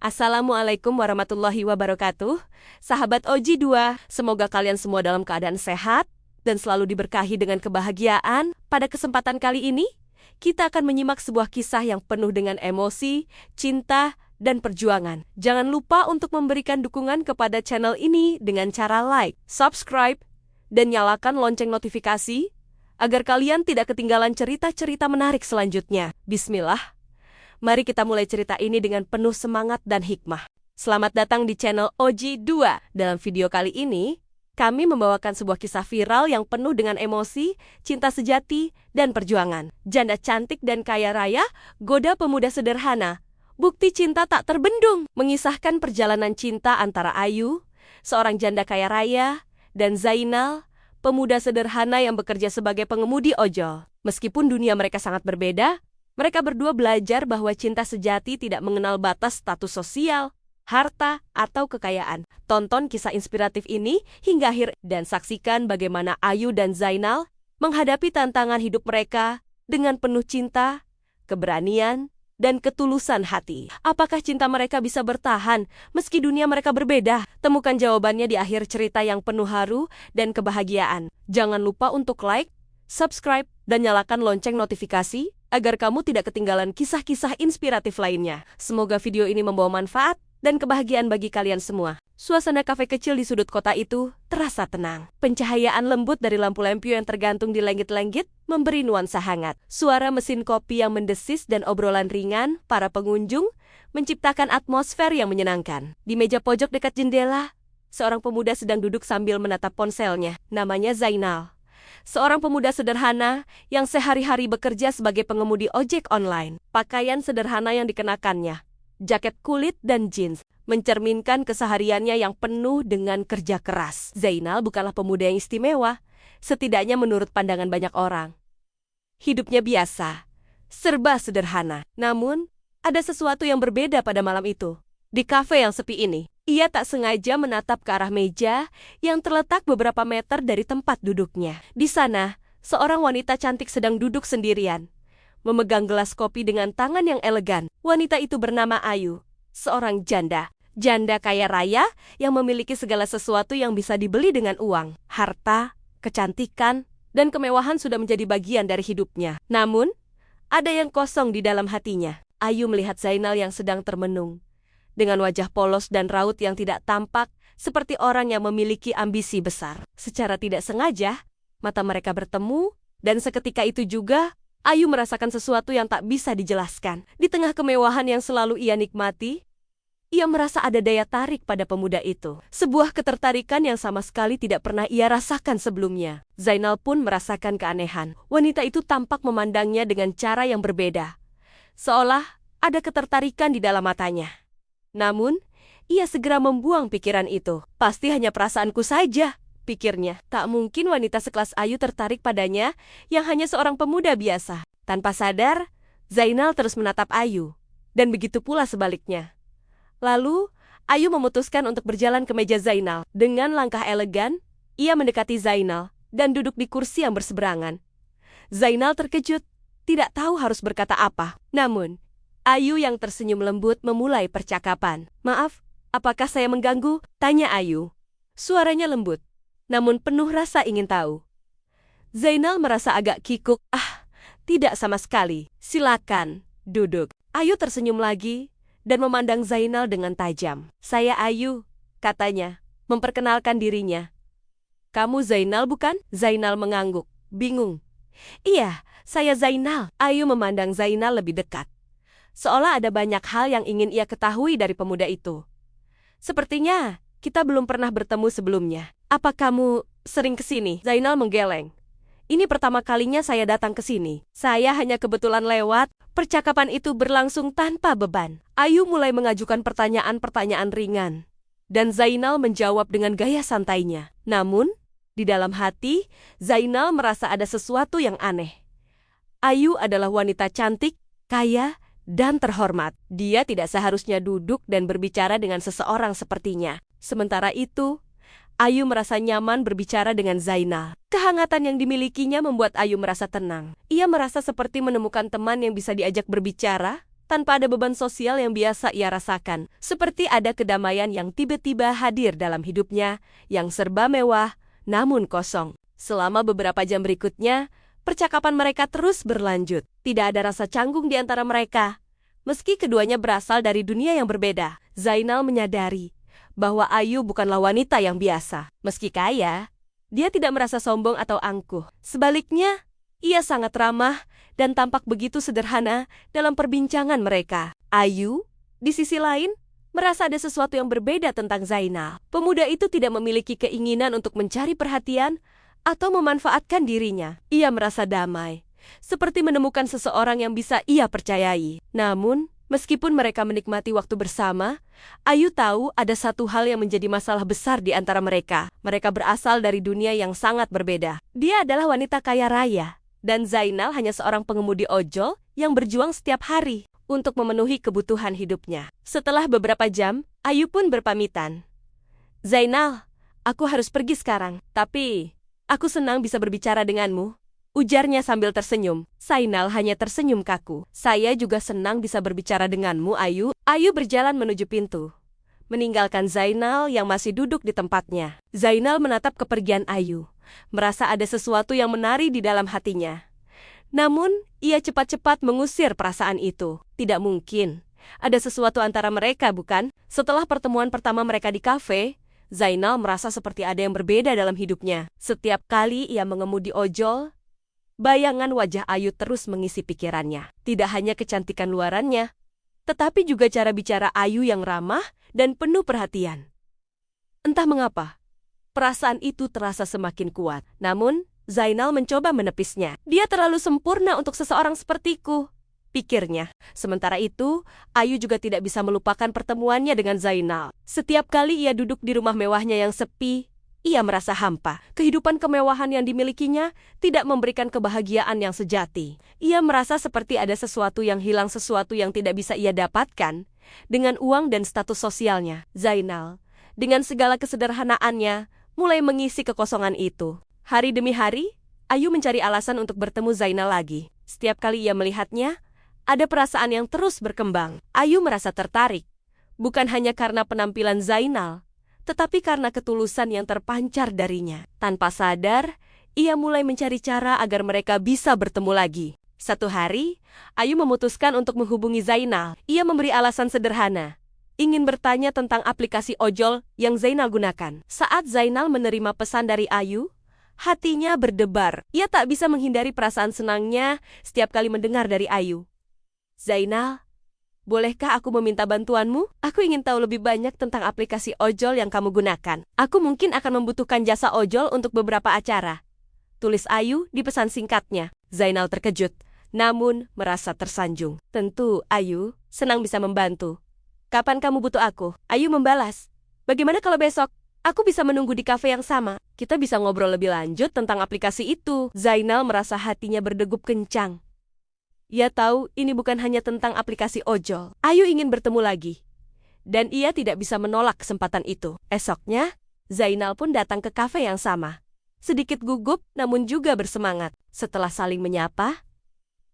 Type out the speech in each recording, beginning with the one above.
Assalamualaikum warahmatullahi wabarakatuh. Sahabat Oji 2, semoga kalian semua dalam keadaan sehat dan selalu diberkahi dengan kebahagiaan. Pada kesempatan kali ini, kita akan menyimak sebuah kisah yang penuh dengan emosi, cinta, dan perjuangan. Jangan lupa untuk memberikan dukungan kepada channel ini dengan cara like, subscribe, dan nyalakan lonceng notifikasi agar kalian tidak ketinggalan cerita-cerita menarik selanjutnya. Bismillah. Mari kita mulai cerita ini dengan penuh semangat dan hikmah. Selamat datang di channel Oji 2. Dalam video kali ini, kami membawakan sebuah kisah viral yang penuh dengan emosi, cinta sejati, dan perjuangan. Janda cantik dan kaya raya, goda pemuda sederhana. Bukti cinta tak terbendung. Mengisahkan perjalanan cinta antara Ayu, seorang janda kaya raya, dan Zainal, pemuda sederhana yang bekerja sebagai pengemudi ojol. Meskipun dunia mereka sangat berbeda, mereka berdua belajar bahwa cinta sejati tidak mengenal batas status sosial, harta, atau kekayaan. Tonton kisah inspiratif ini hingga akhir dan saksikan bagaimana Ayu dan Zainal menghadapi tantangan hidup mereka dengan penuh cinta, keberanian, dan ketulusan hati. Apakah cinta mereka bisa bertahan meski dunia mereka berbeda? Temukan jawabannya di akhir cerita yang penuh haru dan kebahagiaan. Jangan lupa untuk like, subscribe, dan nyalakan lonceng notifikasi agar kamu tidak ketinggalan kisah-kisah inspiratif lainnya. Semoga video ini membawa manfaat dan kebahagiaan bagi kalian semua. Suasana kafe kecil di sudut kota itu terasa tenang. Pencahayaan lembut dari lampu lampion yang tergantung di langit-langit memberi nuansa hangat. Suara mesin kopi yang mendesis dan obrolan ringan para pengunjung menciptakan atmosfer yang menyenangkan. Di meja pojok dekat jendela, seorang pemuda sedang duduk sambil menatap ponselnya. Namanya Zainal. Seorang pemuda sederhana yang sehari-hari bekerja sebagai pengemudi ojek online. Pakaian sederhana yang dikenakannya, jaket kulit dan jeans, mencerminkan kesehariannya yang penuh dengan kerja keras. Zainal bukanlah pemuda yang istimewa, setidaknya menurut pandangan banyak orang. Hidupnya biasa, serba sederhana. Namun, ada sesuatu yang berbeda pada malam itu. Di kafe yang sepi ini, ia tak sengaja menatap ke arah meja yang terletak beberapa meter dari tempat duduknya. Di sana, seorang wanita cantik sedang duduk sendirian, memegang gelas kopi dengan tangan yang elegan. Wanita itu bernama Ayu, seorang janda. Janda kaya raya yang memiliki segala sesuatu yang bisa dibeli dengan uang. Harta, kecantikan, dan kemewahan sudah menjadi bagian dari hidupnya. Namun, ada yang kosong di dalam hatinya. Ayu melihat Zainal yang sedang termenung, dengan wajah polos dan raut yang tidak tampak, seperti orang yang memiliki ambisi besar. Secara tidak sengaja, mata mereka bertemu, dan seketika itu juga, Ayu merasakan sesuatu yang tak bisa dijelaskan. Di tengah kemewahan yang selalu ia nikmati, ia merasa ada daya tarik pada pemuda itu. Sebuah ketertarikan yang sama sekali tidak pernah ia rasakan sebelumnya. Zainal pun merasakan keanehan. Wanita itu tampak memandangnya dengan cara yang berbeda, seolah ada ketertarikan di dalam matanya. Namun, ia segera membuang pikiran itu. Pasti hanya perasaanku saja, pikirnya. Tak mungkin wanita sekelas Ayu tertarik padanya yang hanya seorang pemuda biasa. Tanpa sadar, Zainal terus menatap Ayu. Dan begitu pula sebaliknya. Lalu, Ayu memutuskan untuk berjalan ke meja Zainal. Dengan langkah elegan, ia mendekati Zainal dan duduk di kursi yang berseberangan. Zainal terkejut, tidak tahu harus berkata apa. Namun, Ayu yang tersenyum lembut memulai percakapan. "Maaf, apakah saya mengganggu?" tanya Ayu. Suaranya lembut, namun penuh rasa ingin tahu. Zainal merasa agak kikuk. Tidak sama sekali. Silakan, duduk. Ayu tersenyum lagi dan memandang Zainal dengan tajam. "Saya Ayu," katanya, memperkenalkan dirinya. "Kamu Zainal bukan?" Zainal mengangguk, bingung. "Iya, saya Zainal." Ayu memandang Zainal lebih dekat, seolah ada banyak hal yang ingin ia ketahui dari pemuda itu. "Sepertinya kita belum pernah bertemu sebelumnya. Apa kamu sering ke sini?" Zainal menggeleng. "Ini pertama kalinya saya datang ke sini. Saya hanya kebetulan lewat." Percakapan itu berlangsung tanpa beban. Ayu mulai mengajukan pertanyaan-pertanyaan ringan, dan Zainal menjawab dengan gaya santainya. Namun, di dalam hati, Zainal merasa ada sesuatu yang aneh. Ayu adalah wanita cantik, kaya, dan terhormat. Dia tidak seharusnya duduk dan berbicara dengan seseorang sepertinya. Sementara itu, Ayu merasa nyaman berbicara dengan Zainal. Kehangatan yang dimilikinya membuat Ayu merasa tenang. Ia merasa seperti menemukan teman yang bisa diajak berbicara, tanpa ada beban sosial yang biasa ia rasakan. Seperti ada kedamaian yang tiba-tiba hadir dalam hidupnya, yang serba mewah, namun kosong. Selama beberapa jam berikutnya, percakapan mereka terus berlanjut. Tidak ada rasa canggung di antara mereka. Meski keduanya berasal dari dunia yang berbeda, Zainal menyadari bahwa Ayu bukanlah wanita yang biasa. Meski kaya, dia tidak merasa sombong atau angkuh. Sebaliknya, ia sangat ramah dan tampak begitu sederhana dalam perbincangan mereka. Ayu, di sisi lain, merasa ada sesuatu yang berbeda tentang Zainal. Pemuda itu tidak memiliki keinginan untuk mencari perhatian atau memanfaatkan dirinya. Ia merasa damai, seperti menemukan seseorang yang bisa ia percayai. Namun, meskipun mereka menikmati waktu bersama, Ayu tahu ada satu hal yang menjadi masalah besar di antara mereka. Mereka berasal dari dunia yang sangat berbeda. Dia adalah wanita kaya raya, dan Zainal hanya seorang pengemudi ojol yang berjuang setiap hari untuk memenuhi kebutuhan hidupnya. Setelah beberapa jam, Ayu pun berpamitan. "Zainal, aku harus pergi sekarang, tapi aku senang bisa berbicara denganmu," ujarnya sambil tersenyum. Zainal hanya tersenyum kaku. "Saya juga senang bisa berbicara denganmu, Ayu." Ayu berjalan menuju pintu, meninggalkan Zainal yang masih duduk di tempatnya. Zainal menatap kepergian Ayu, merasa ada sesuatu yang menari di dalam hatinya. Namun, ia cepat-cepat mengusir perasaan itu. Tidak mungkin. Ada sesuatu antara mereka, bukan? Setelah pertemuan pertama mereka di kafe, Zainal merasa seperti ada yang berbeda dalam hidupnya. Setiap kali ia mengemudi ojol, bayangan wajah Ayu terus mengisi pikirannya. Tidak hanya kecantikan luarannya, tetapi juga cara bicara Ayu yang ramah dan penuh perhatian. Entah mengapa, perasaan itu terasa semakin kuat. Namun, Zainal mencoba menepisnya. "Dia terlalu sempurna untuk seseorang sepertiku," pikirnya. Sementara itu, Ayu juga tidak bisa melupakan pertemuannya dengan Zainal. Setiap kali ia duduk di rumah mewahnya yang sepi, ia merasa hampa. Kehidupan kemewahan yang dimilikinya tidak memberikan kebahagiaan yang sejati. Ia merasa seperti ada sesuatu yang hilang, sesuatu yang tidak bisa ia dapatkan dengan uang dan status sosialnya. Zainal, dengan segala kesederhanaannya, mulai mengisi kekosongan itu. Hari demi hari, Ayu mencari alasan untuk bertemu Zainal lagi. Setiap kali ia melihatnya, ada perasaan yang terus berkembang. Ayu merasa tertarik, bukan hanya karena penampilan Zainal, tetapi karena ketulusan yang terpancar darinya. Tanpa sadar, ia mulai mencari cara agar mereka bisa bertemu lagi. Satu hari, Ayu memutuskan untuk menghubungi Zainal. Ia memberi alasan sederhana, ingin bertanya tentang aplikasi ojol yang Zainal gunakan. Saat Zainal menerima pesan dari Ayu, hatinya berdebar. Ia tak bisa menghindari perasaan senangnya setiap kali mendengar dari Ayu. "Zainal, bolehkah aku meminta bantuanmu? Aku ingin tahu lebih banyak tentang aplikasi ojol yang kamu gunakan. Aku mungkin akan membutuhkan jasa ojol untuk beberapa acara," tulis Ayu di pesan singkatnya. Zainal terkejut, namun merasa tersanjung. "Tentu, Ayu, senang bisa membantu. Kapan kamu butuh aku?" Ayu membalas, "Bagaimana kalau besok? Aku bisa menunggu di kafe yang sama. Kita bisa ngobrol lebih lanjut tentang aplikasi itu." Zainal merasa hatinya berdegup kencang. Ia tahu ini bukan hanya tentang aplikasi ojol. Ayu ingin bertemu lagi, dan ia tidak bisa menolak kesempatan itu. Esoknya, Zainal pun datang ke kafe yang sama. Sedikit gugup, namun juga bersemangat. Setelah saling menyapa,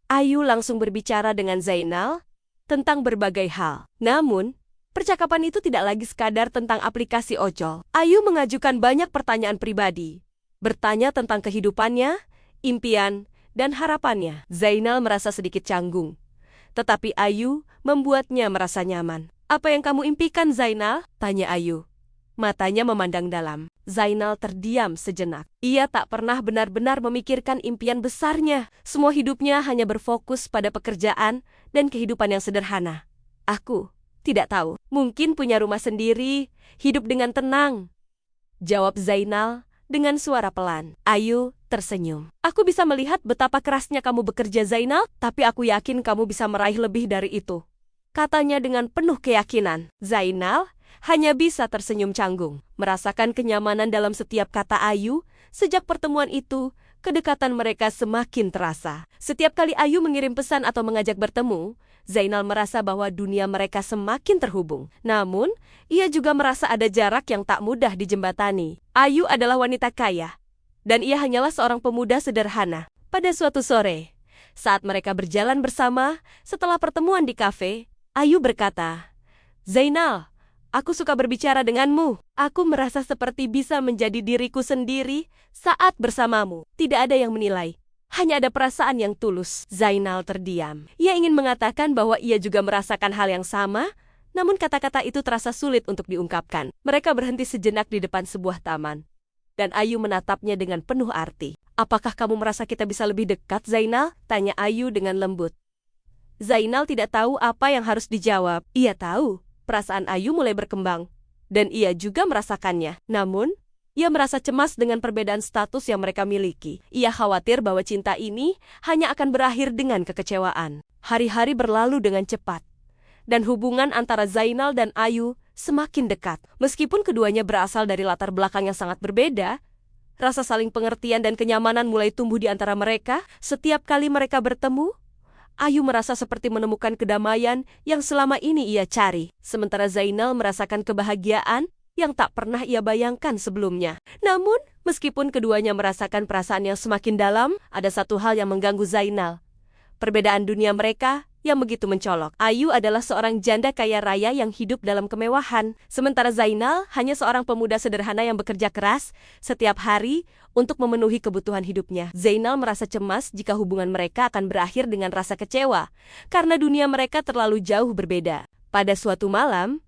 Ayu langsung berbicara dengan Zainal tentang berbagai hal. Namun, percakapan itu tidak lagi sekadar tentang aplikasi ojol. Ayu mengajukan banyak pertanyaan pribadi, bertanya tentang kehidupannya, impian, dan harapannya. Zainal merasa sedikit canggung, tetapi Ayu membuatnya merasa nyaman. "Apa yang kamu impikan, Zainal?" tanya Ayu. Matanya memandang dalam. Zainal terdiam sejenak. Ia tak pernah benar-benar memikirkan impian besarnya. Semua hidupnya hanya berfokus pada pekerjaan dan kehidupan yang sederhana. "Aku tidak tahu. Mungkin punya rumah sendiri, hidup dengan tenang," jawab Zainal dengan suara pelan. Ayu tersenyum. "Aku bisa melihat betapa kerasnya kamu bekerja, Zainal, tapi aku yakin kamu bisa meraih lebih dari itu," katanya dengan penuh keyakinan. Zainal hanya bisa tersenyum canggung, merasakan kenyamanan dalam setiap kata Ayu. Sejak pertemuan itu, kedekatan mereka semakin terasa. Setiap kali Ayu mengirim pesan atau mengajak bertemu, Zainal merasa bahwa dunia mereka semakin terhubung. Namun, ia juga merasa ada jarak yang tak mudah dijembatani. Ayu adalah wanita kaya, dan ia hanyalah seorang pemuda sederhana. Pada suatu sore, Saat mereka berjalan bersama, setelah pertemuan di kafe, Ayu berkata, "Zainal, aku suka berbicara denganmu. Aku merasa seperti bisa menjadi diriku sendiri saat bersamamu. Tidak ada yang menilai. Hanya ada perasaan yang tulus." Zainal terdiam. Ia ingin mengatakan bahwa ia juga merasakan hal yang sama, namun kata-kata itu terasa sulit untuk diungkapkan. Mereka berhenti sejenak di depan sebuah taman, dan Ayu menatapnya dengan penuh arti. "Apakah kamu merasa kita bisa lebih dekat, Zainal?" tanya Ayu dengan lembut. Zainal tidak tahu apa yang harus dijawab. Ia tahu perasaan Ayu mulai berkembang, dan ia juga merasakannya. Namun, ia merasa cemas dengan perbedaan status yang mereka miliki. Ia khawatir bahwa cinta ini hanya akan berakhir dengan kekecewaan. Hari-hari berlalu dengan cepat, dan hubungan antara Zainal dan Ayu semakin dekat. Meskipun keduanya berasal dari latar belakang yang sangat berbeda, rasa saling pengertian dan kenyamanan mulai tumbuh di antara mereka. Setiap kali mereka bertemu, Ayu merasa seperti menemukan kedamaian yang selama ini ia cari. Sementara Zainal merasakan kebahagiaan yang tak pernah ia bayangkan sebelumnya. Namun, meskipun keduanya merasakan perasaan yang semakin dalam, ada satu hal yang mengganggu Zainal. Perbedaan dunia mereka yang begitu mencolok. Ayu adalah seorang janda kaya raya yang hidup dalam kemewahan. Sementara Zainal hanya seorang pemuda sederhana yang bekerja keras setiap hari untuk memenuhi kebutuhan hidupnya. Zainal merasa cemas jika hubungan mereka akan berakhir dengan rasa kecewa, karena dunia mereka terlalu jauh berbeda. Pada suatu malam,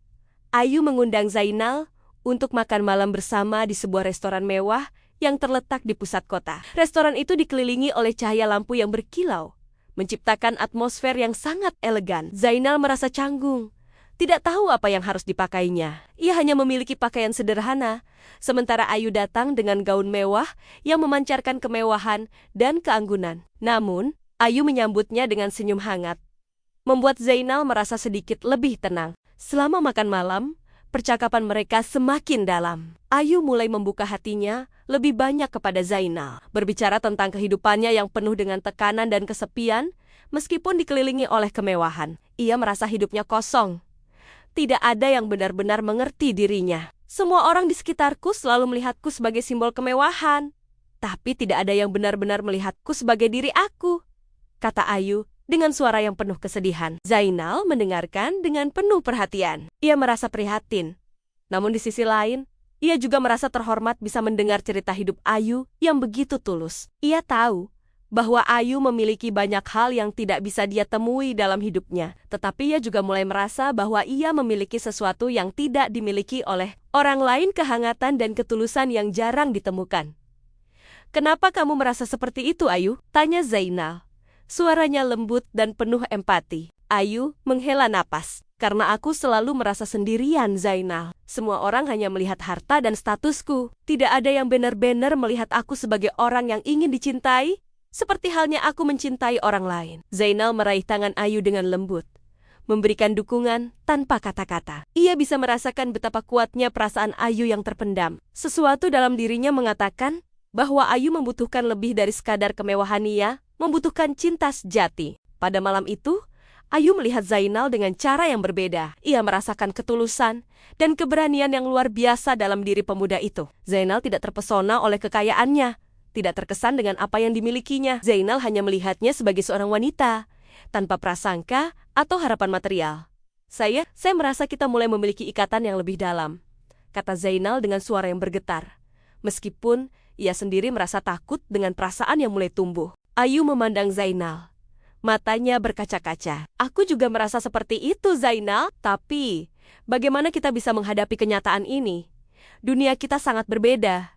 Ayu mengundang Zainal untuk makan malam bersama di sebuah restoran mewah yang terletak di pusat kota. Restoran itu dikelilingi oleh cahaya lampu yang berkilau, menciptakan atmosfer yang sangat elegan. Zainal merasa canggung, tidak tahu apa yang harus dipakainya. Ia hanya memiliki pakaian sederhana, sementara Ayu datang dengan gaun mewah yang memancarkan kemewahan dan keanggunan. Namun, Ayu menyambutnya dengan senyum hangat, membuat Zainal merasa sedikit lebih tenang. Selama makan malam, percakapan mereka semakin dalam. Ayu mulai membuka hatinya lebih banyak kepada Zainal, berbicara tentang kehidupannya yang penuh dengan tekanan dan kesepian. Meskipun dikelilingi oleh kemewahan, ia merasa hidupnya kosong. Tidak ada yang benar-benar mengerti dirinya. Semua orang di sekitarku selalu melihatku sebagai simbol kemewahan, tapi tidak ada yang benar-benar melihatku sebagai diri aku, kata Ayu dengan suara yang penuh kesedihan. Zainal mendengarkan dengan penuh perhatian. Ia merasa prihatin. Namun di sisi lain, ia juga merasa terhormat bisa mendengar cerita hidup Ayu yang begitu tulus. Ia tahu bahwa Ayu memiliki banyak hal yang tidak bisa dia temui dalam hidupnya. Tetapi ia juga mulai merasa bahwa ia memiliki sesuatu yang tidak dimiliki oleh orang lain, kehangatan dan ketulusan yang jarang ditemukan. "Kenapa kamu merasa seperti itu, Ayu?" tanya Zainal. Suaranya lembut dan penuh empati. Ayu menghela napas. "Karena aku selalu merasa sendirian, Zainal. Semua orang hanya melihat harta dan statusku. Tidak ada yang benar-benar melihat aku sebagai orang yang ingin dicintai, seperti halnya aku mencintai orang lain." Zainal meraih tangan Ayu dengan lembut, memberikan dukungan tanpa kata-kata. Ia bisa merasakan betapa kuatnya perasaan Ayu yang terpendam. Sesuatu dalam dirinya mengatakan bahwa Ayu membutuhkan lebih dari sekadar kemewahan. Ia membutuhkan cinta sejati. Pada malam itu, Ayu melihat Zainal dengan cara yang berbeda. Ia merasakan ketulusan dan keberanian yang luar biasa dalam diri pemuda itu. Zainal tidak terpesona oleh kekayaannya, tidak terkesan dengan apa yang dimilikinya. Zainal hanya melihatnya sebagai seorang wanita, tanpa prasangka atau harapan material. Saya merasa kita mulai memiliki ikatan yang lebih dalam," kata Zainal dengan suara yang bergetar. Meskipun ia sendiri merasa takut dengan perasaan yang mulai tumbuh. Ayu memandang Zainal. Matanya berkaca-kaca. "Aku juga merasa seperti itu, Zainal. Tapi, bagaimana kita bisa menghadapi kenyataan ini? Dunia kita sangat berbeda."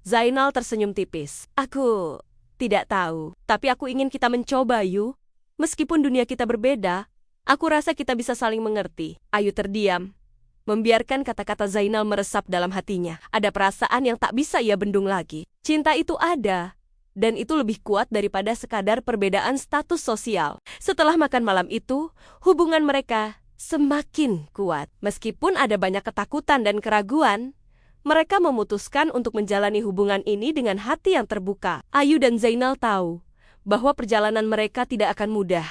Zainal tersenyum tipis. "Aku tidak tahu, tapi aku ingin kita mencoba, Ayu. Meskipun dunia kita berbeda, aku rasa kita bisa saling mengerti." Ayu terdiam, membiarkan kata-kata Zainal meresap dalam hatinya. Ada perasaan yang tak bisa ia bendung lagi. Cinta itu ada, dan itu lebih kuat daripada sekadar perbedaan status sosial. Setelah makan malam itu, hubungan mereka semakin kuat. Meskipun ada banyak ketakutan dan keraguan, mereka memutuskan untuk menjalani hubungan ini dengan hati yang terbuka. Ayu dan Zainal tahu bahwa perjalanan mereka tidak akan mudah.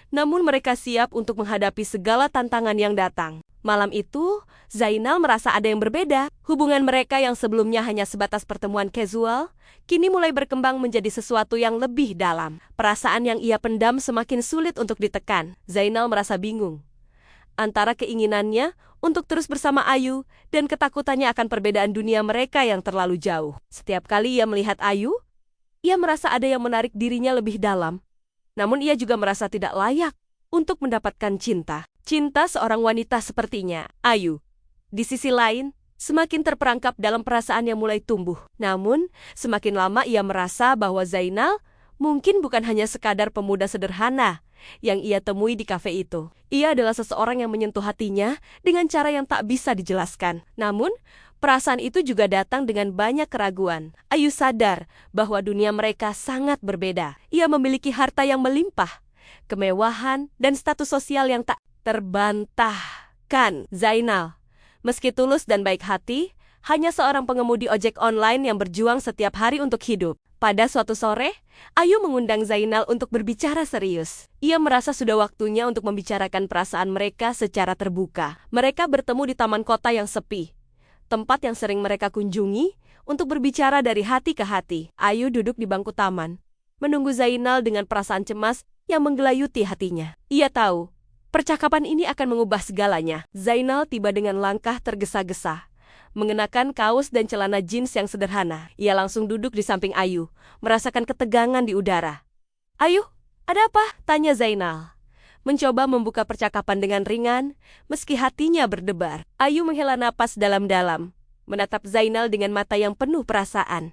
namun mereka siap untuk menghadapi segala tantangan yang datang. Malam itu, Zainal merasa ada yang berbeda. Hubungan mereka yang sebelumnya hanya sebatas pertemuan casual, kini mulai berkembang menjadi sesuatu yang lebih dalam. Perasaan yang ia pendam semakin sulit untuk ditekan. Zainal merasa bingung antara keinginannya untuk terus bersama Ayu dan ketakutannya akan perbedaan dunia mereka yang terlalu jauh. Setiap kali ia melihat Ayu, ia merasa ada yang menarik dirinya lebih dalam. Namun ia juga merasa tidak layak untuk mendapatkan cinta. Cinta seorang wanita sepertinya, Ayu. Di sisi lain, semakin terperangkap dalam perasaan yang mulai tumbuh. Namun, semakin lama ia merasa bahwa Zainal mungkin bukan hanya sekadar pemuda sederhana yang ia temui di kafe itu. Ia adalah seseorang yang menyentuh hatinya dengan cara yang tak bisa dijelaskan. Namun, perasaan itu juga datang dengan banyak keraguan. Ayu sadar bahwa dunia mereka sangat berbeda. Ia memiliki harta yang melimpah, kemewahan, dan status sosial yang tak terbantahkan. Zainal, meski tulus dan baik hati, hanya seorang pengemudi ojek online yang berjuang setiap hari untuk hidup. Pada suatu sore, Ayu mengundang Zainal untuk berbicara serius. Ia merasa sudah waktunya untuk membicarakan perasaan mereka secara terbuka. Mereka bertemu di taman kota yang sepi, tempat yang sering mereka kunjungi untuk berbicara dari hati ke hati. Ayu duduk di bangku taman, menunggu Zainal dengan perasaan cemas yang menggelayuti hatinya. Ia tahu, percakapan ini akan mengubah segalanya. Zainal tiba dengan langkah tergesa-gesa, mengenakan kaos dan celana jeans yang sederhana. Ia langsung duduk di samping Ayu, merasakan ketegangan di udara. "Ayu, ada apa?" tanya Zainal, mencoba membuka percakapan dengan ringan, meski hatinya berdebar. Ayu menghela napas dalam-dalam, menatap Zainal dengan mata yang penuh perasaan.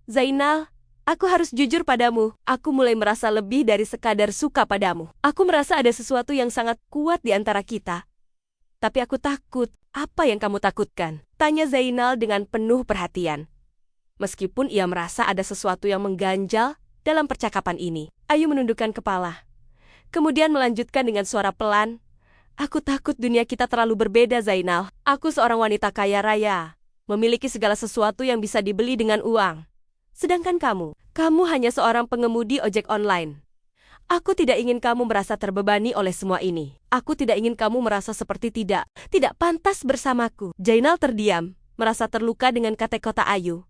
"Zainal, aku harus jujur padamu. Aku mulai merasa lebih dari sekadar suka padamu. Aku merasa ada sesuatu yang sangat kuat di antara kita. Tapi aku takut." "Apa yang kamu takutkan?" tanya Zainal dengan penuh perhatian. Meskipun ia merasa ada sesuatu yang mengganjal dalam percakapan ini, Ayu menundukkan kepala. Kemudian melanjutkan dengan suara pelan, "Aku takut dunia kita terlalu berbeda, Zainal. Aku seorang wanita kaya raya, memiliki segala sesuatu yang bisa dibeli dengan uang. Sedangkan kamu hanya seorang pengemudi ojek online. Aku tidak ingin kamu merasa terbebani oleh semua ini. Aku tidak ingin kamu merasa seperti tidak pantas bersamaku." Zainal terdiam, merasa terluka dengan kata-kata Ayu.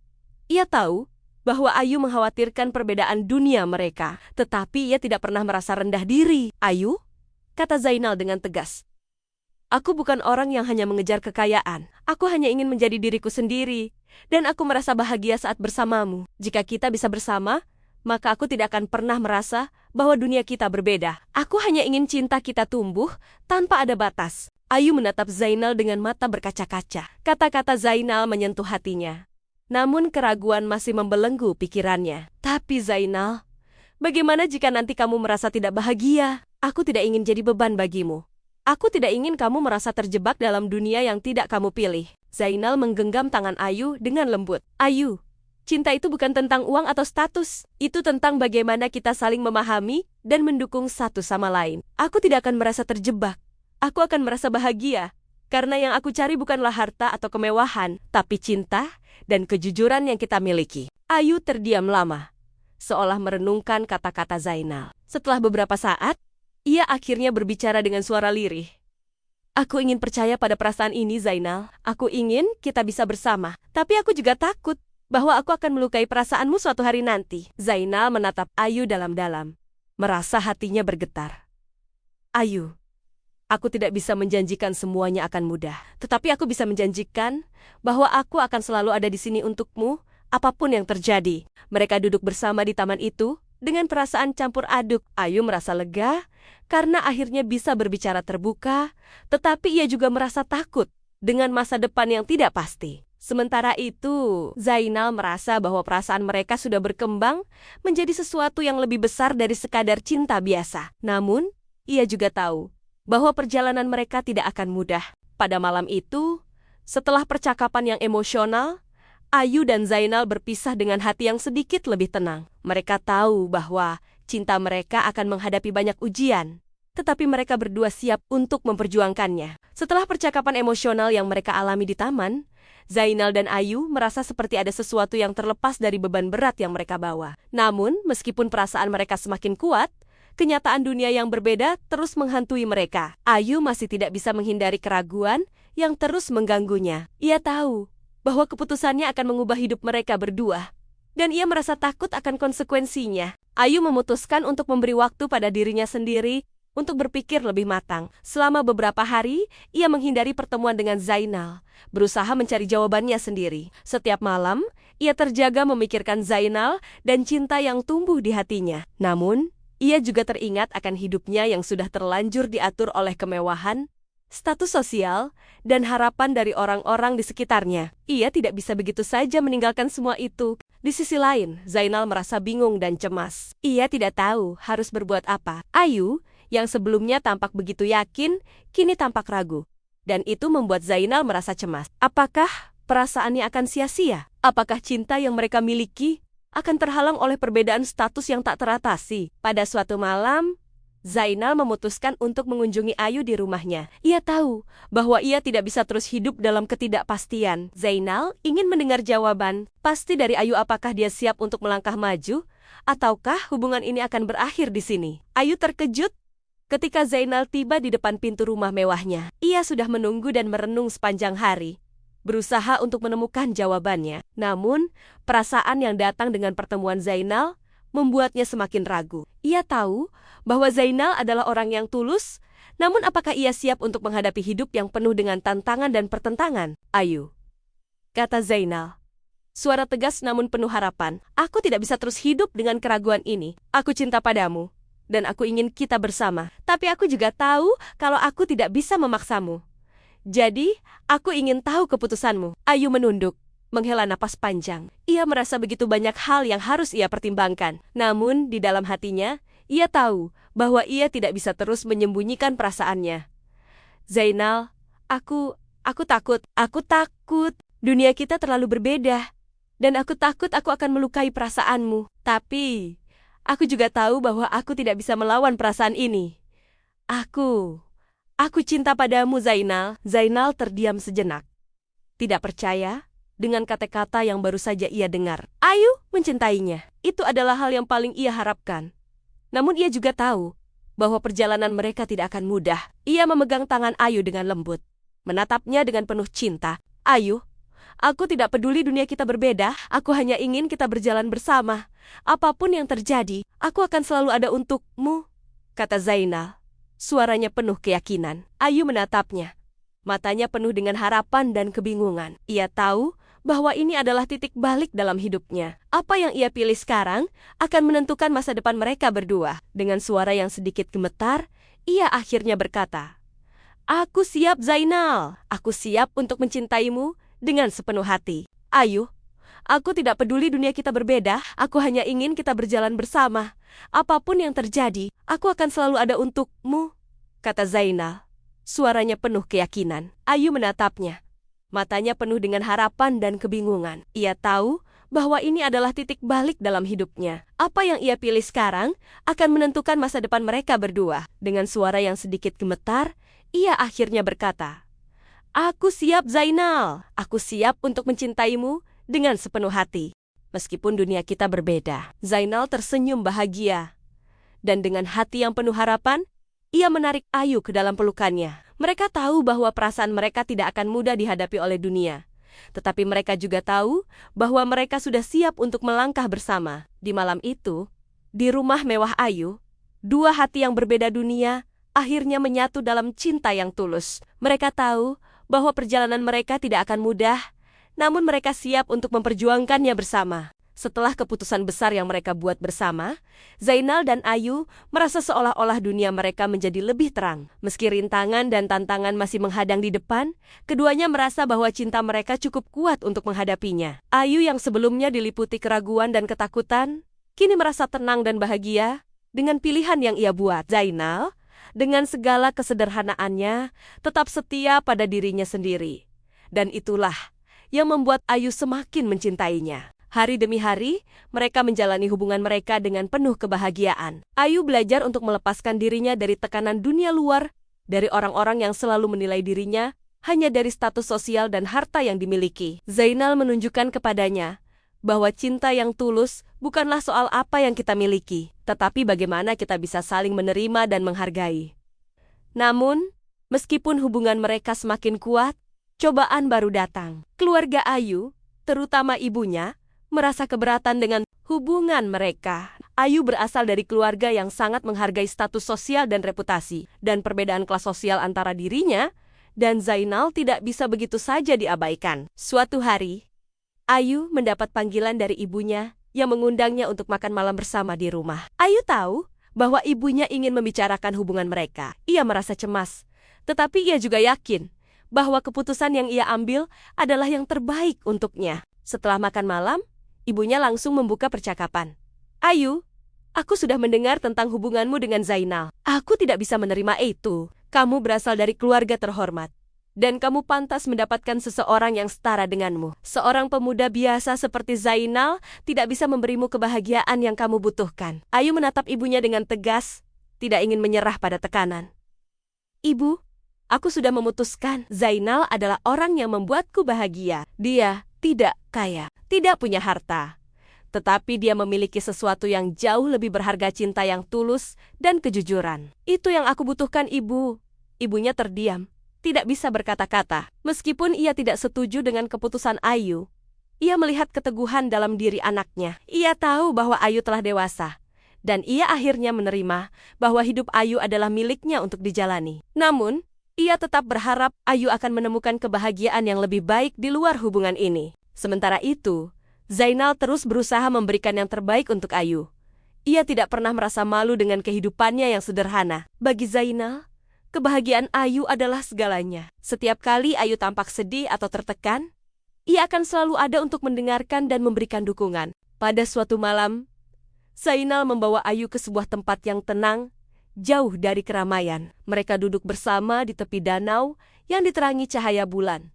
Ia tahu bahwa Ayu mengkhawatirkan perbedaan dunia mereka, tetapi ia tidak pernah merasa rendah diri. "Ayu," kata Zainal dengan tegas, "aku bukan orang yang hanya mengejar kekayaan. Aku hanya ingin menjadi diriku sendiri, dan aku merasa bahagia saat bersamamu. Jika kita bisa bersama, maka aku tidak akan pernah merasa bahwa dunia kita berbeda. Aku hanya ingin cinta kita tumbuh tanpa ada batas." Ayu menatap Zainal dengan mata berkaca-kaca. Kata-kata Zainal menyentuh hatinya. Namun keraguan masih membelenggu pikirannya. "Tapi Zainal, bagaimana jika nanti kamu merasa tidak bahagia? Aku tidak ingin jadi beban bagimu. Aku tidak ingin kamu merasa terjebak dalam dunia yang tidak kamu pilih." Zainal menggenggam tangan Ayu dengan lembut. "Ayu, cinta itu bukan tentang uang atau status. Itu tentang bagaimana kita saling memahami dan mendukung satu sama lain. Aku tidak akan merasa terjebak. Aku akan merasa bahagia. Karena yang aku cari bukanlah harta atau kemewahan, tapi cinta dan kejujuran yang kita miliki." Ayu terdiam lama, seolah merenungkan kata-kata Zainal. Setelah beberapa saat, ia akhirnya berbicara dengan suara lirih. "Aku ingin percaya pada perasaan ini, Zainal. Aku ingin kita bisa bersama. Tapi aku juga takut bahwa aku akan melukai perasaanmu suatu hari nanti." Zainal menatap Ayu dalam-dalam, merasa hatinya bergetar. "Ayu, aku tidak bisa menjanjikan semuanya akan mudah. Tetapi aku bisa menjanjikan bahwa aku akan selalu ada di sini untukmu, apapun yang terjadi." Mereka duduk bersama di taman itu dengan perasaan campur aduk. Ayu merasa lega karena akhirnya bisa berbicara terbuka, tetapi ia juga merasa takut dengan masa depan yang tidak pasti. Sementara itu, Zainal merasa bahwa perasaan mereka sudah berkembang menjadi sesuatu yang lebih besar dari sekadar cinta biasa. Namun, ia juga tahu bahwa perjalanan mereka tidak akan mudah. Pada malam itu, setelah percakapan yang emosional, Ayu dan Zainal berpisah dengan hati yang sedikit lebih tenang. Mereka tahu bahwa cinta mereka akan menghadapi banyak ujian, tetapi mereka berdua siap untuk memperjuangkannya. Setelah percakapan emosional yang mereka alami di taman, Zainal dan Ayu merasa seperti ada sesuatu yang terlepas dari beban berat yang mereka bawa. Namun, meskipun perasaan mereka semakin kuat, kenyataan dunia yang berbeda terus menghantui mereka. Ayu masih tidak bisa menghindari keraguan yang terus mengganggunya. Ia tahu bahwa keputusannya akan mengubah hidup mereka berdua, dan ia merasa takut akan konsekuensinya. Ayu memutuskan untuk memberi waktu pada dirinya sendiri untuk berpikir lebih matang. Selama beberapa hari, ia menghindari pertemuan dengan Zainal, berusaha mencari jawabannya sendiri. Setiap malam, ia terjaga memikirkan Zainal dan cinta yang tumbuh di hatinya. Namun, ia juga teringat akan hidupnya yang sudah terlanjur diatur oleh kemewahan, status sosial, dan harapan dari orang-orang di sekitarnya. Ia tidak bisa begitu saja meninggalkan semua itu. Di sisi lain, Zainal merasa bingung dan cemas. Ia tidak tahu harus berbuat apa. Ayu, yang sebelumnya tampak begitu yakin, kini tampak ragu. Dan itu membuat Zainal merasa cemas. Apakah perasaannya akan sia-sia? Apakah cinta yang mereka miliki akan terhalang oleh perbedaan status yang tak teratasi? Pada suatu malam, Zainal memutuskan untuk mengunjungi Ayu di rumahnya. Ia tahu bahwa ia tidak bisa terus hidup dalam ketidakpastian. Zainal ingin mendengar jawaban pasti dari Ayu, apakah dia siap untuk melangkah maju, ataukah hubungan ini akan berakhir di sini. Ayu terkejut ketika Zainal tiba di depan pintu rumah mewahnya. Ia sudah menunggu dan merenung sepanjang hari, berusaha untuk menemukan jawabannya. Namun, perasaan yang datang dengan pertemuan Zainal membuatnya semakin ragu. Ia tahu bahwa Zainal adalah orang yang tulus, namun apakah ia siap untuk menghadapi hidup yang penuh dengan tantangan dan pertentangan? Ayu, kata Zainal. Suara tegas namun penuh harapan. Aku tidak bisa terus hidup dengan keraguan ini. Aku cinta padamu, dan aku ingin kita bersama. Tapi aku juga tahu kalau aku tidak bisa memaksamu. Jadi, aku ingin tahu keputusanmu. Ayu menunduk, menghela napas panjang. Ia merasa begitu banyak hal yang harus ia pertimbangkan. Namun, di dalam hatinya, ia tahu bahwa ia tidak bisa terus menyembunyikan perasaannya. Zainal, aku takut. Aku takut. Dunia kita terlalu berbeda. Dan aku takut aku akan melukai perasaanmu. Tapi, aku juga tahu bahwa aku tidak bisa melawan perasaan ini. Aku cinta padamu, Zainal. Zainal terdiam sejenak, tidak percaya dengan kata-kata yang baru saja ia dengar. Ayu mencintainya. Itu adalah hal yang paling ia harapkan. Namun ia juga tahu bahwa perjalanan mereka tidak akan mudah. Ia memegang tangan Ayu dengan lembut, menatapnya dengan penuh cinta. Ayu, aku tidak peduli dunia kita berbeda. Aku hanya ingin kita berjalan bersama. Apapun yang terjadi, aku akan selalu ada untukmu, kata Zainal. Suaranya penuh keyakinan. Ayu menatapnya, matanya penuh dengan harapan dan kebingungan. Ia tahu bahwa ini adalah titik balik dalam hidupnya. Apa yang ia pilih sekarang akan menentukan masa depan mereka berdua. Dengan suara yang sedikit gemetar, ia akhirnya berkata, Aku siap, Zainal. Aku siap untuk mencintaimu dengan sepenuh hati. Ayu, aku tidak peduli dunia kita berbeda. Aku hanya ingin kita berjalan bersama. Apapun yang terjadi, aku akan selalu ada untukmu, kata Zainal. Suaranya penuh keyakinan. Ayu menatapnya, matanya penuh dengan harapan dan kebingungan. Ia tahu bahwa ini adalah titik balik dalam hidupnya. Apa yang ia pilih sekarang akan menentukan masa depan mereka berdua. Dengan suara yang sedikit gemetar, ia akhirnya berkata, Aku siap, Zainal. Aku siap untuk mencintaimu dengan sepenuh hati. Meskipun dunia kita berbeda. Zainal tersenyum bahagia. Dan dengan hati yang penuh harapan, ia menarik Ayu ke dalam pelukannya. Mereka tahu bahwa perasaan mereka tidak akan mudah dihadapi oleh dunia. Tetapi mereka juga tahu bahwa mereka sudah siap untuk melangkah bersama. Di malam itu, di rumah mewah Ayu, dua hati yang berbeda dunia akhirnya menyatu dalam cinta yang tulus. Mereka tahu bahwa perjalanan mereka tidak akan mudah, namun mereka siap untuk memperjuangkannya bersama. Setelah keputusan besar yang mereka buat bersama, Zainal dan Ayu merasa seolah-olah dunia mereka menjadi lebih terang. Meski rintangan dan tantangan masih menghadang di depan, keduanya merasa bahwa cinta mereka cukup kuat untuk menghadapinya. Ayu yang sebelumnya diliputi keraguan dan ketakutan, kini merasa tenang dan bahagia dengan pilihan yang ia buat. Zainal, dengan segala kesederhanaannya, tetap setia pada dirinya sendiri. Dan itulah yang membuat Ayu semakin mencintainya. Hari demi hari, mereka menjalani hubungan mereka dengan penuh kebahagiaan. Ayu belajar untuk melepaskan dirinya dari tekanan dunia luar, dari orang-orang yang selalu menilai dirinya hanya dari status sosial dan harta yang dimiliki. Zainal menunjukkan kepadanya bahwa cinta yang tulus bukanlah soal apa yang kita miliki, tetapi bagaimana kita bisa saling menerima dan menghargai. Namun, meskipun hubungan mereka semakin kuat, cobaan baru datang. Keluarga Ayu, terutama ibunya, merasa keberatan dengan hubungan mereka. Ayu berasal dari keluarga yang sangat menghargai status sosial dan reputasi, dan perbedaan kelas sosial antara dirinya dan Zainal tidak bisa begitu saja diabaikan. Suatu hari, Ayu mendapat panggilan dari ibunya yang mengundangnya untuk makan malam bersama di rumah. Ayu tahu bahwa ibunya ingin membicarakan hubungan mereka. Ia merasa cemas, tetapi ia juga yakin bahwa keputusan yang ia ambil adalah yang terbaik untuknya. Setelah makan malam, ibunya langsung membuka percakapan. Ayu, aku sudah mendengar tentang hubunganmu dengan Zainal. Aku tidak bisa menerima itu. Kamu berasal dari keluarga terhormat, dan kamu pantas mendapatkan seseorang yang setara denganmu. Seorang pemuda biasa seperti Zainal tidak bisa memberimu kebahagiaan yang kamu butuhkan. Ayu menatap ibunya dengan tegas, tidak ingin menyerah pada tekanan. Ibu, aku sudah memutuskan. Zainal adalah orang yang membuatku bahagia. Dia tidak kaya, tidak punya harta, tetapi dia memiliki sesuatu yang jauh lebih berharga, cinta yang tulus dan kejujuran. Itu yang aku butuhkan, Ibu. Ibunya terdiam, tidak bisa berkata-kata. Meskipun ia tidak setuju dengan keputusan Ayu, ia melihat keteguhan dalam diri anaknya. Ia tahu bahwa Ayu telah dewasa, dan ia akhirnya menerima bahwa hidup Ayu adalah miliknya untuk dijalani. Namun, ia tetap berharap Ayu akan menemukan kebahagiaan yang lebih baik di luar hubungan ini. Sementara itu, Zainal terus berusaha memberikan yang terbaik untuk Ayu. Ia tidak pernah merasa malu dengan kehidupannya yang sederhana. Bagi Zainal, kebahagiaan Ayu adalah segalanya. Setiap kali Ayu tampak sedih atau tertekan, ia akan selalu ada untuk mendengarkan dan memberikan dukungan. Pada suatu malam, Zainal membawa Ayu ke sebuah tempat yang tenang, jauh dari keramaian. Mereka duduk bersama di tepi danau yang diterangi cahaya bulan,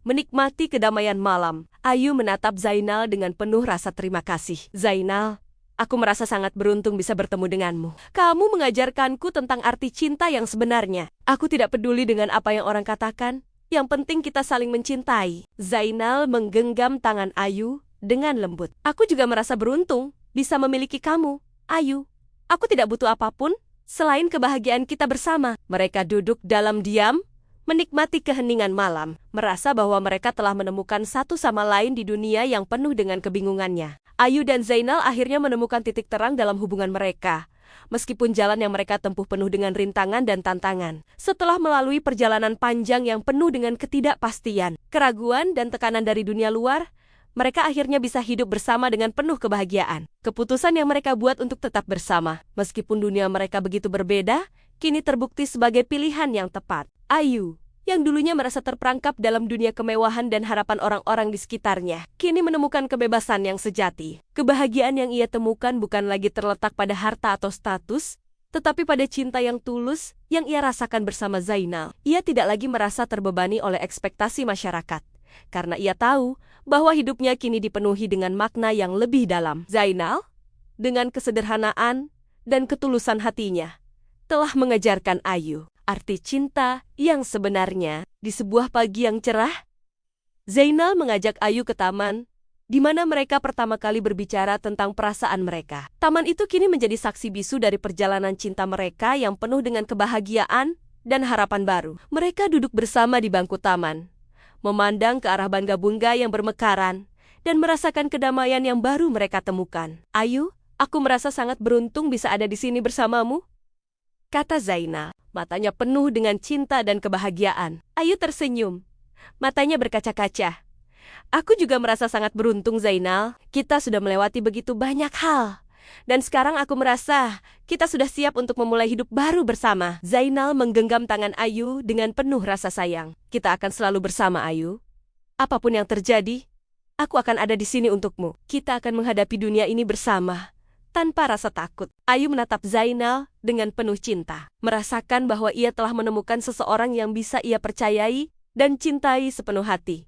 menikmati kedamaian malam. Ayu menatap Zainal dengan penuh rasa terima kasih. Zainal, aku merasa sangat beruntung bisa bertemu denganmu. Kamu mengajarkanku tentang arti cinta yang sebenarnya. Aku tidak peduli dengan apa yang orang katakan. Yang penting kita saling mencintai. Zainal menggenggam tangan Ayu dengan lembut. Aku juga merasa beruntung bisa memiliki kamu, Ayu. Aku tidak butuh apapun selain kebahagiaan kita bersama. Mereka duduk dalam diam, menikmati keheningan malam, merasa bahwa mereka telah menemukan satu sama lain di dunia yang penuh dengan kebingungannya. Ayu dan Zainal akhirnya menemukan titik terang dalam hubungan mereka, meskipun jalan yang mereka tempuh penuh dengan rintangan dan tantangan. Setelah melalui perjalanan panjang yang penuh dengan ketidakpastian, keraguan, dan tekanan dari dunia luar, mereka akhirnya bisa hidup bersama dengan penuh kebahagiaan. Keputusan yang mereka buat untuk tetap bersama, meskipun dunia mereka begitu berbeda, kini terbukti sebagai pilihan yang tepat. Ayu, yang dulunya merasa terperangkap dalam dunia kemewahan dan harapan orang-orang di sekitarnya, kini menemukan kebebasan yang sejati. Kebahagiaan yang ia temukan bukan lagi terletak pada harta atau status, tetapi pada cinta yang tulus yang ia rasakan bersama Zainal. Ia tidak lagi merasa terbebani oleh ekspektasi masyarakat, karena ia tahu bahwa hidupnya kini dipenuhi dengan makna yang lebih dalam. Zainal, dengan kesederhanaan dan ketulusan hatinya, telah mengajarkan Ayu arti cinta yang sebenarnya. Di sebuah pagi yang cerah, Zainal mengajak Ayu ke taman, di mana mereka pertama kali berbicara tentang perasaan mereka. Taman itu kini menjadi saksi bisu dari perjalanan cinta mereka yang penuh dengan kebahagiaan dan harapan baru. Mereka duduk bersama di bangku taman, memandang ke arah bunga-bunga yang bermekaran, dan merasakan kedamaian yang baru mereka temukan. Ayu, aku merasa sangat beruntung bisa ada di sini bersamamu, kata Zainal. Matanya penuh dengan cinta dan kebahagiaan. Ayu tersenyum, matanya berkaca-kaca. Aku juga merasa sangat beruntung, Zainal. Kita sudah melewati begitu banyak hal, dan sekarang aku merasa kita sudah siap untuk memulai hidup baru bersama. Zainal menggenggam tangan Ayu dengan penuh rasa sayang. Kita akan selalu bersama, Ayu. Apapun yang terjadi, aku akan ada di sini untukmu. Kita akan menghadapi dunia ini bersama, tanpa rasa takut. Ayu menatap Zainal dengan penuh cinta, merasakan bahwa ia telah menemukan seseorang yang bisa ia percayai dan cintai sepenuh hati.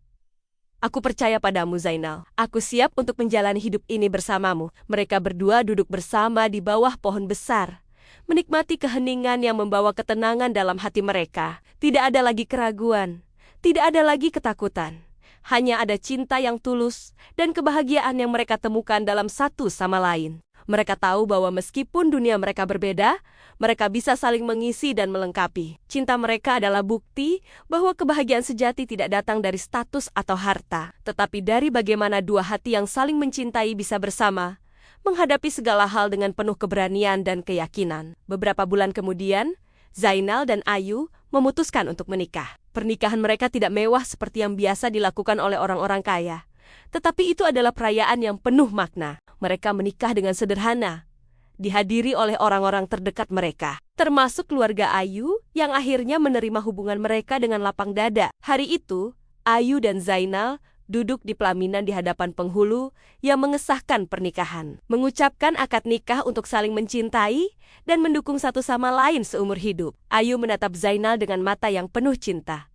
Aku percaya padamu, Zainal. Aku siap untuk menjalani hidup ini bersamamu. Mereka berdua duduk bersama di bawah pohon besar, menikmati keheningan yang membawa ketenangan dalam hati mereka. Tidak ada lagi keraguan, tidak ada lagi ketakutan. Hanya ada cinta yang tulus dan kebahagiaan yang mereka temukan dalam satu sama lain. Mereka tahu bahwa meskipun dunia mereka berbeda, mereka bisa saling mengisi dan melengkapi. Cinta mereka adalah bukti bahwa kebahagiaan sejati tidak datang dari status atau harta, tetapi dari bagaimana dua hati yang saling mencintai bisa bersama, menghadapi segala hal dengan penuh keberanian dan keyakinan. Beberapa bulan kemudian, Zainal dan Ayu memutuskan untuk menikah. Pernikahan mereka tidak mewah seperti yang biasa dilakukan oleh orang-orang kaya. Tetapi itu adalah perayaan yang penuh makna. Mereka menikah dengan sederhana, dihadiri oleh orang-orang terdekat mereka, termasuk keluarga Ayu yang akhirnya menerima hubungan mereka dengan lapang dada. Hari itu, Ayu dan Zainal duduk di pelaminan di hadapan penghulu yang mengesahkan pernikahan, mengucapkan akad nikah untuk saling mencintai dan mendukung satu sama lain seumur hidup. Ayu menatap Zainal dengan mata yang penuh cinta,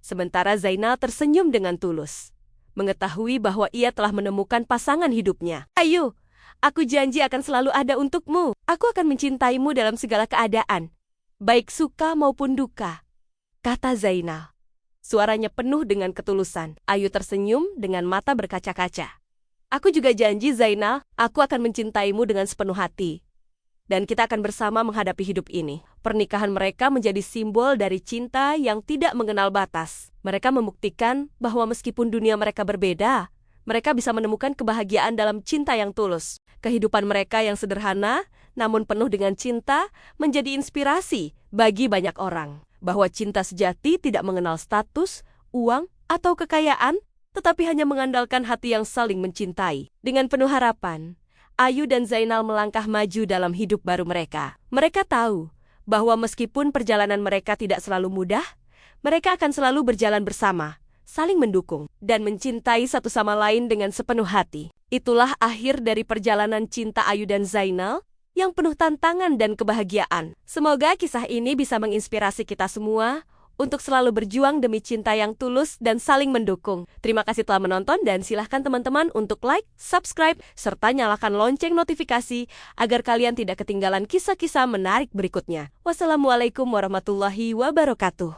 sementara Zainal tersenyum dengan tulus, mengetahui bahwa ia telah menemukan pasangan hidupnya. Ayu, aku janji akan selalu ada untukmu. Aku akan mencintaimu dalam segala keadaan, baik suka maupun duka, kata Zainal. Suaranya penuh dengan ketulusan. Ayu tersenyum dengan mata berkaca-kaca. Aku juga janji, Zainal, aku akan mencintaimu dengan sepenuh hati. Dan kita akan bersama menghadapi hidup ini. Pernikahan mereka menjadi simbol dari cinta yang tidak mengenal batas. Mereka membuktikan bahwa meskipun dunia mereka berbeda, mereka bisa menemukan kebahagiaan dalam cinta yang tulus. Kehidupan mereka yang sederhana, namun penuh dengan cinta, menjadi inspirasi bagi banyak orang. Bahwa cinta sejati tidak mengenal status, uang, atau kekayaan, tetapi hanya mengandalkan hati yang saling mencintai. Dengan penuh harapan, Ayu dan Zainal melangkah maju dalam hidup baru mereka. Mereka tahu bahwa meskipun perjalanan mereka tidak selalu mudah, mereka akan selalu berjalan bersama, saling mendukung, dan mencintai satu sama lain dengan sepenuh hati. Itulah akhir dari perjalanan cinta Ayu dan Zainal yang penuh tantangan dan kebahagiaan. Semoga kisah ini bisa menginspirasi kita semua untuk selalu berjuang demi cinta yang tulus dan saling mendukung. Terima kasih telah menonton dan silahkan teman-teman untuk like, subscribe, serta nyalakan lonceng notifikasi agar kalian tidak ketinggalan kisah-kisah menarik berikutnya. Wassalamualaikum warahmatullahi wabarakatuh.